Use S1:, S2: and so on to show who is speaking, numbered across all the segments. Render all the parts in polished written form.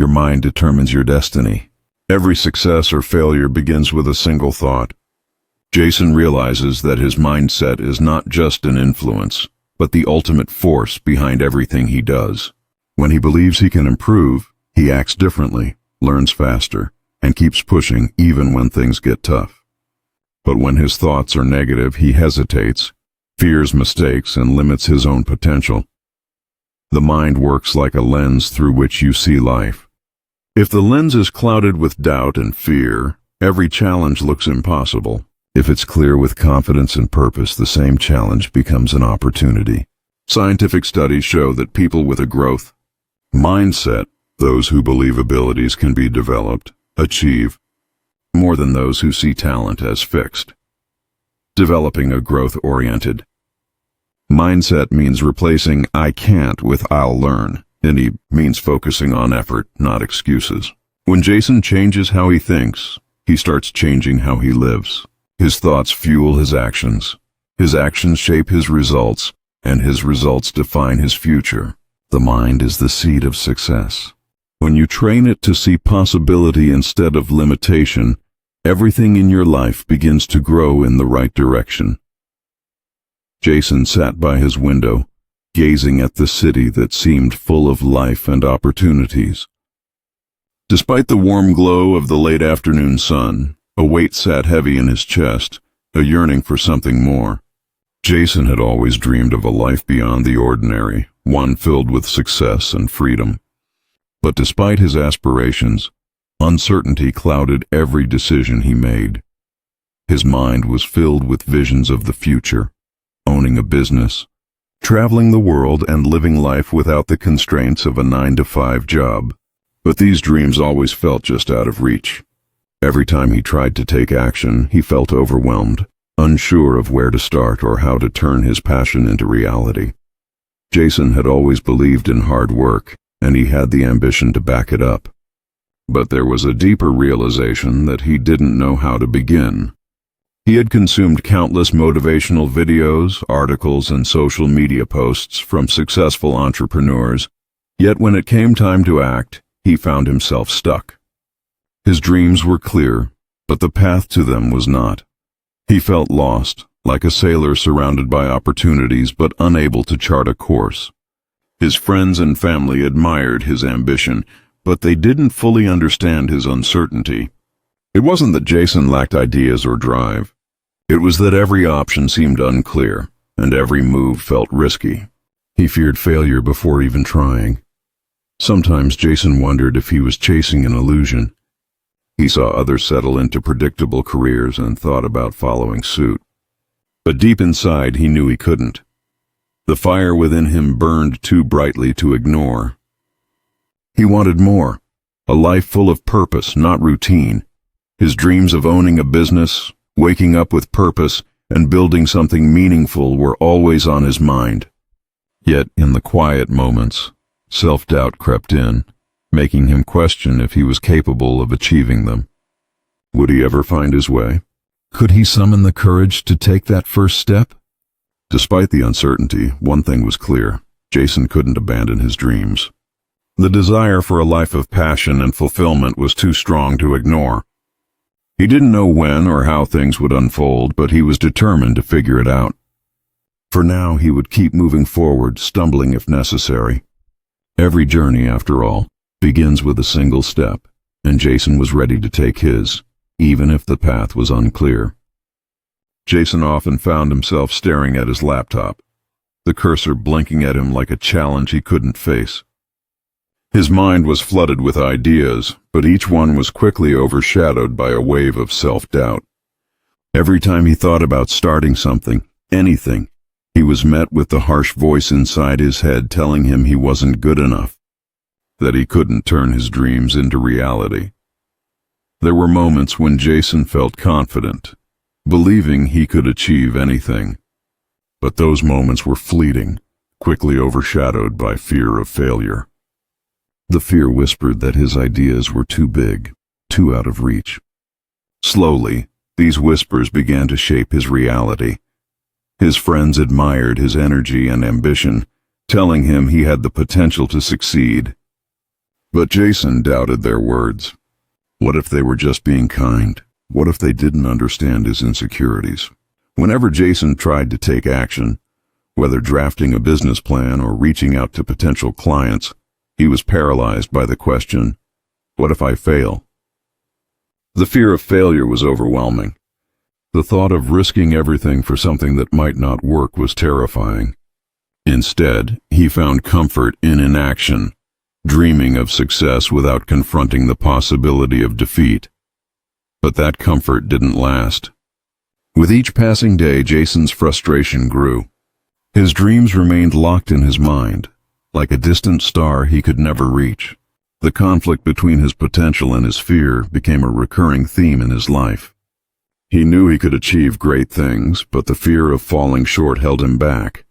S1: Your mind determines your destiny. Every success or failure begins with a single thought. Jason realizes that his mindset is not just an influence, but the ultimate force behind everything he does. When he believes he can improve, he acts differently, learns faster, and keeps pushing even when things get tough. But when his thoughts are negative, he hesitates, fears mistakes, and limits his own potential. The mind works like a lens through which you see life. If the lens is clouded with doubt and fear, every challenge looks impossible. If it's clear with confidence and purpose, the same challenge becomes an opportunity. Scientific studies show that people with a growth mindset, those who believe abilities can be developed, achieve more than those who see talent as fixed. Developing a growth-oriented mindset means replacing "I can't" with "I'll learn." And he means focusing on effort, not excuses. When Jason changes how he thinks, he starts changing how he lives. His thoughts fuel his actions shape his results, and his results define his future. The mind is the seed of success. When you train it to see possibility instead of limitation, everything in your life begins to grow in the right direction. Jason sat by his window, gazing at the city that seemed full of life and opportunities. Despite the warm glow of the late afternoon sun, a weight sat heavy in his chest, a yearning for something more. Jason had always dreamed of a life beyond the ordinary, one filled with success and freedom. But despite his aspirations, uncertainty clouded every decision he made. His mind was filled with visions of the future, owning a business, traveling the world, and living life without the constraints of a 9-to-5 job. But these dreams always felt just out of reach. Every time he tried to take action, he felt overwhelmed, unsure of where to start or how to turn his passion into reality. Jason had always believed in hard work, and he had the ambition to back it up. But there was a deeper realization that he didn't know how to begin. He had consumed countless motivational videos, articles, and social media posts from successful entrepreneurs, yet when it came time to act, he found himself stuck. His dreams were clear, but the path to them was not. He felt lost, like a sailor surrounded by opportunities but unable to chart a course. His friends and family admired his ambition, but they didn't fully understand his uncertainty. It wasn't that Jason lacked ideas or drive. It was that every option seemed unclear, and every move felt risky. He feared failure before even trying. Sometimes Jason wondered if he was chasing an illusion. He saw others settle into predictable careers and thought about following suit. But deep inside, he knew he couldn't. The fire within him burned too brightly to ignore. He wanted more, a life full of purpose, not routine. His dreams of owning a business, waking up with purpose, and building something meaningful were always on his mind. Yet, in the quiet moments, self-doubt crept in, making him question if he was capable of achieving them. Would he ever find his way? Could he summon the courage to take that first step? Despite the uncertainty, one thing was clear: Jason couldn't abandon his dreams. The desire for a life of passion and fulfillment was too strong to ignore. He didn't know when or how things would unfold, but he was determined to figure it out. For now, he would keep moving forward, stumbling if necessary. Every journey, after all, begins with a single step, and Jason was ready to take his, even if the path was unclear. Jason often found himself staring at his laptop, the cursor blinking at him like a challenge he couldn't face. His mind was flooded with ideas, but each one was quickly overshadowed by a wave of self-doubt. Every time he thought about starting something, anything, he was met with the harsh voice inside his head telling him he wasn't good enough, that he couldn't turn his dreams into reality. There were moments when Jason felt confident, believing he could achieve anything. But those moments were fleeting, quickly overshadowed by fear of failure. The fear whispered that his ideas were too big, too out of reach. Slowly, these whispers began to shape his reality. His friends admired his energy and ambition, telling him he had the potential to succeed. But Jason doubted their words. What if they were just being kind? What if they didn't understand his insecurities? Whenever Jason tried to take action, whether drafting a business plan or reaching out to potential clients, he was paralyzed by the question, what if I fail? The fear of failure was overwhelming. The thought of risking everything for something that might not work was terrifying. Instead, he found comfort in inaction, dreaming of success without confronting the possibility of defeat. But that comfort didn't last. With each passing day, Jason's frustration grew. His dreams remained locked in his mind, like a distant star he could never reach. The conflict between his potential and his fear became a recurring theme in his life. He knew he could achieve great things, but the fear of falling short held him back,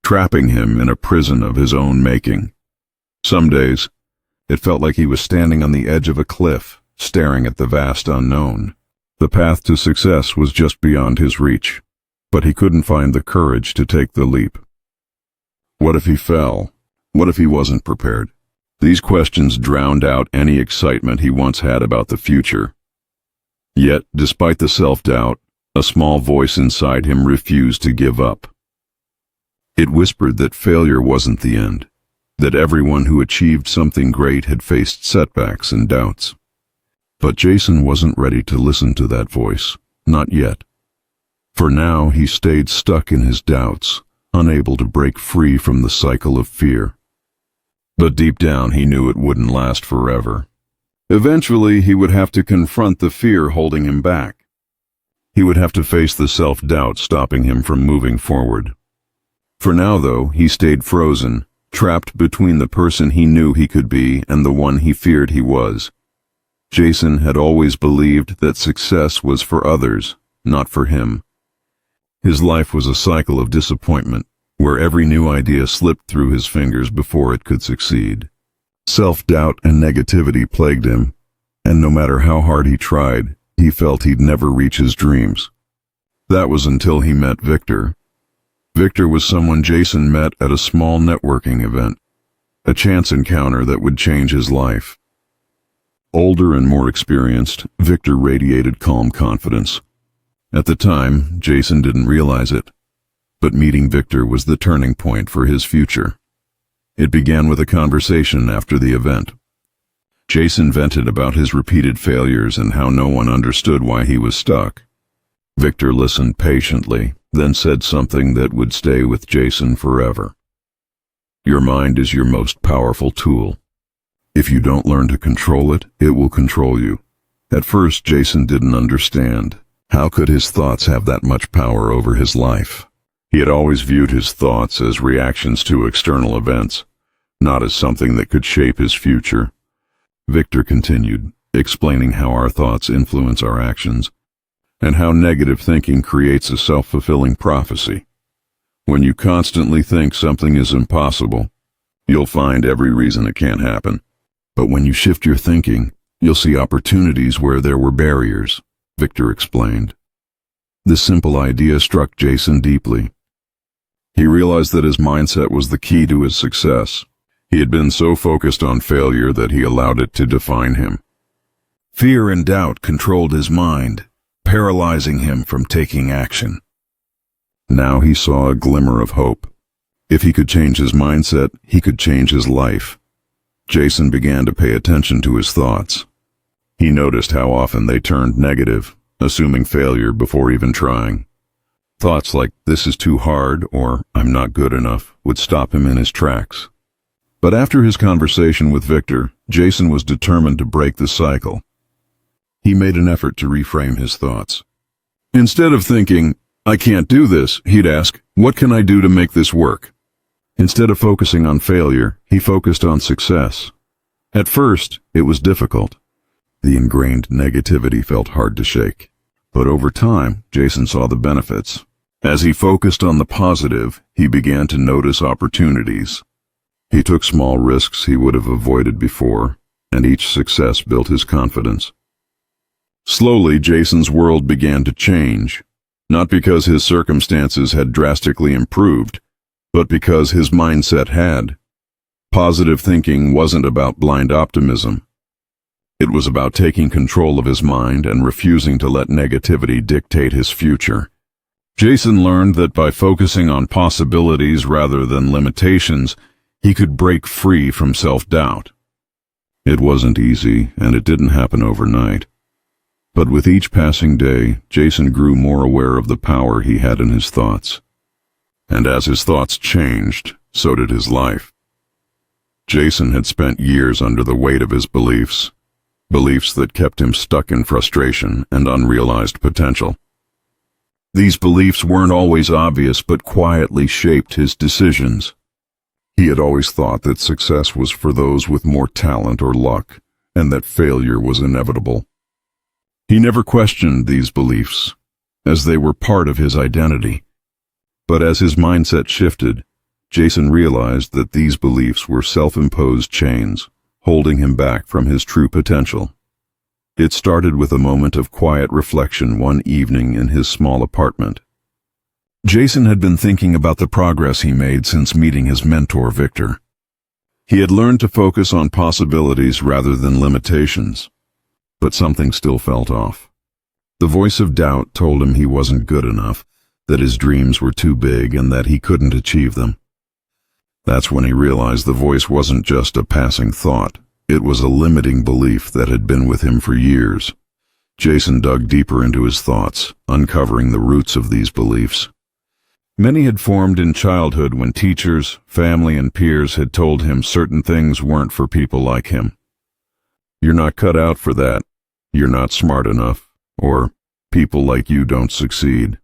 S1: trapping him in a prison of his own making. Some days, it felt like he was standing on the edge of a cliff, staring at the vast unknown. The path to success was just beyond his reach, but he couldn't find the courage to take the leap. What if he fell? What if he wasn't prepared? These questions drowned out any excitement he once had about the future. Yet, despite the self-doubt, a small voice inside him refused to give up. It whispered that failure wasn't the end, that everyone who achieved something great had faced setbacks and doubts. But Jason wasn't ready to listen to that voice, not yet. For now he stayed stuck in his doubts, unable to break free from the cycle of fear. But deep down he knew it wouldn't last forever. Eventually he would have to confront the fear holding him back. He would have to face the self-doubt stopping him from moving forward. For now, though, he stayed frozen, trapped between the person he knew he could be and the one he feared he was. Jason had always believed that success was for others, not for him. His life was a cycle of disappointment, where every new idea slipped through his fingers before it could succeed. Self-doubt and negativity plagued him, and no matter how hard he tried, he felt he'd never reach his dreams. That was until he met Victor. Victor was someone Jason met at a small networking event, a chance encounter that would change his life. Older and more experienced, Victor radiated calm confidence. At the time, Jason didn't realize it, but meeting Victor was the turning point for his future. It began with a conversation after the event. Jason vented about his repeated failures and how no one understood why he was stuck. Victor listened patiently, then said something that would stay with Jason forever. Your mind is your most powerful tool. If you don't learn to control it, it will control you. At first, Jason didn't understand. How could his thoughts have that much power over his life? He had always viewed his thoughts as reactions to external events, not as something that could shape his future. Victor continued, explaining how our thoughts influence our actions, and how negative thinking creates a self-fulfilling prophecy. When you constantly think something is impossible, you'll find every reason it can't happen. But when you shift your thinking, you'll see opportunities where there were barriers, Victor explained. This simple idea struck Jason deeply. He realized that his mindset was the key to his success. He had been so focused on failure that he allowed it to define him. Fear and doubt controlled his mind, paralyzing him from taking action. Now he saw a glimmer of hope. If he could change his mindset, he could change his life. Jason began to pay attention to his thoughts. He noticed how often they turned negative, assuming failure before even trying. Thoughts like, "This is too hard," or "I'm not good enough," would stop him in his tracks. But after his conversation with Victor, Jason was determined to break the cycle. He made an effort to reframe his thoughts. Instead of thinking, "I can't do this," he'd ask, "What can I do to make this work?" Instead of focusing on failure, he focused on success. At first, it was difficult. The ingrained negativity felt hard to shake. But over time, Jason saw the benefits. As he focused on the positive, he began to notice opportunities. He took small risks he would have avoided before, and each success built his confidence. Slowly, Jason's world began to change, not because his circumstances had drastically improved, but because his mindset had. Positive thinking wasn't about blind optimism. It was about taking control of his mind and refusing to let negativity dictate his future. Jason learned that by focusing on possibilities rather than limitations, he could break free from self-doubt. It wasn't easy, and it didn't happen overnight. But with each passing day, Jason grew more aware of the power he had in his thoughts. And as his thoughts changed, so did his life. Jason had spent years under the weight of his beliefs that kept him stuck in frustration and unrealized potential. These beliefs weren't always obvious, but quietly shaped his decisions. He had always thought that success was for those with more talent or luck, and that failure was inevitable. He never questioned these beliefs, as they were part of his identity. But as his mindset shifted, Jason realized that these beliefs were self-imposed chains, holding him back from his true potential. It started with a moment of quiet reflection one evening in his small apartment. Jason had been thinking about the progress he made since meeting his mentor, Victor. He had learned to focus on possibilities rather than limitations, but something still felt off. The voice of doubt told him he wasn't good enough, that his dreams were too big and that he couldn't achieve them. That's when he realized the voice wasn't just a passing thought. It was a limiting belief that had been with him for years. Jason dug deeper into his thoughts, uncovering the roots of these beliefs. Many had formed in childhood when teachers, family, and peers had told him certain things weren't for people like him. You're not cut out for that. You're not smart enough. Or, people like you don't succeed.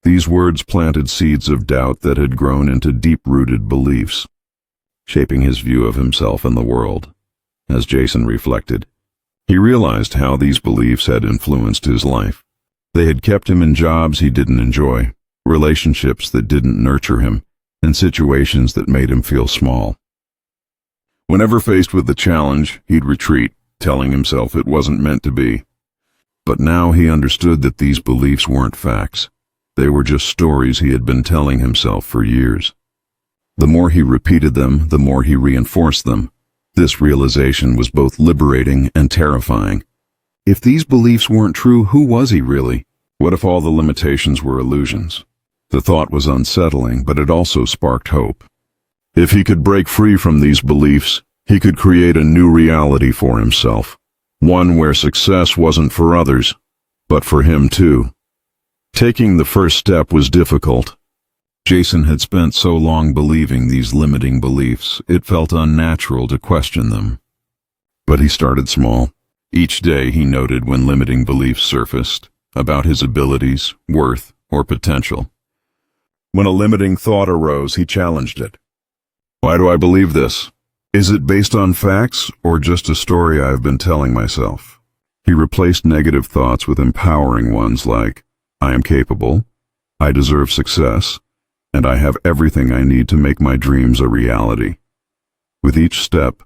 S1: These words planted seeds of doubt that had grown into deep-rooted beliefs, shaping his view of himself and the world. As Jason reflected, he realized how these beliefs had influenced his life. They had kept him in jobs he didn't enjoy, relationships that didn't nurture him, and situations that made him feel small. Whenever faced with the challenge, he'd retreat, telling himself it wasn't meant to be. But now he understood that these beliefs weren't facts. They were just stories he had been telling himself for years. The more he repeated them, the more he reinforced them. This realization was both liberating and terrifying. If these beliefs weren't true, who was he really? What if all the limitations were illusions? The thought was unsettling, but it also sparked hope. If he could break free from these beliefs, he could create a new reality for himself. One where success wasn't for others, but for him too. Taking the first step was difficult. Jason had spent so long believing these limiting beliefs, it felt unnatural to question them. But he started small. Each day he noted when limiting beliefs surfaced, about his abilities, worth, or potential. When a limiting thought arose, he challenged it. Why do I believe this? Is it based on facts, or just a story I have been telling myself? He replaced negative thoughts with empowering ones like, I am capable, I deserve success, and I have everything I need to make my dreams a reality. With each step,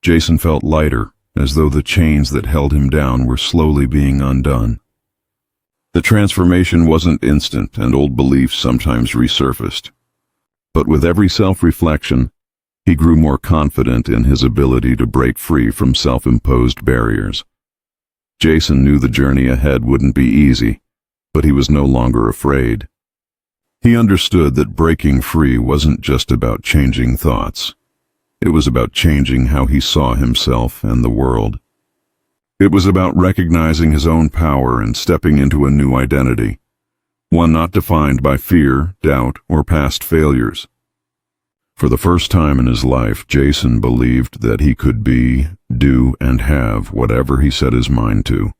S1: Jason felt lighter, as though the chains that held him down were slowly being undone. The transformation wasn't instant, and old beliefs sometimes resurfaced. But with every self-reflection, he grew more confident in his ability to break free from self-imposed barriers. Jason knew the journey ahead wouldn't be easy, but he was no longer afraid. He understood that breaking free wasn't just about changing thoughts. It was about changing how he saw himself and the world. It was about recognizing his own power and stepping into a new identity, one not defined by fear, doubt, or past failures. For the first time in his life, Jason believed that he could be, do, and have whatever he set his mind to.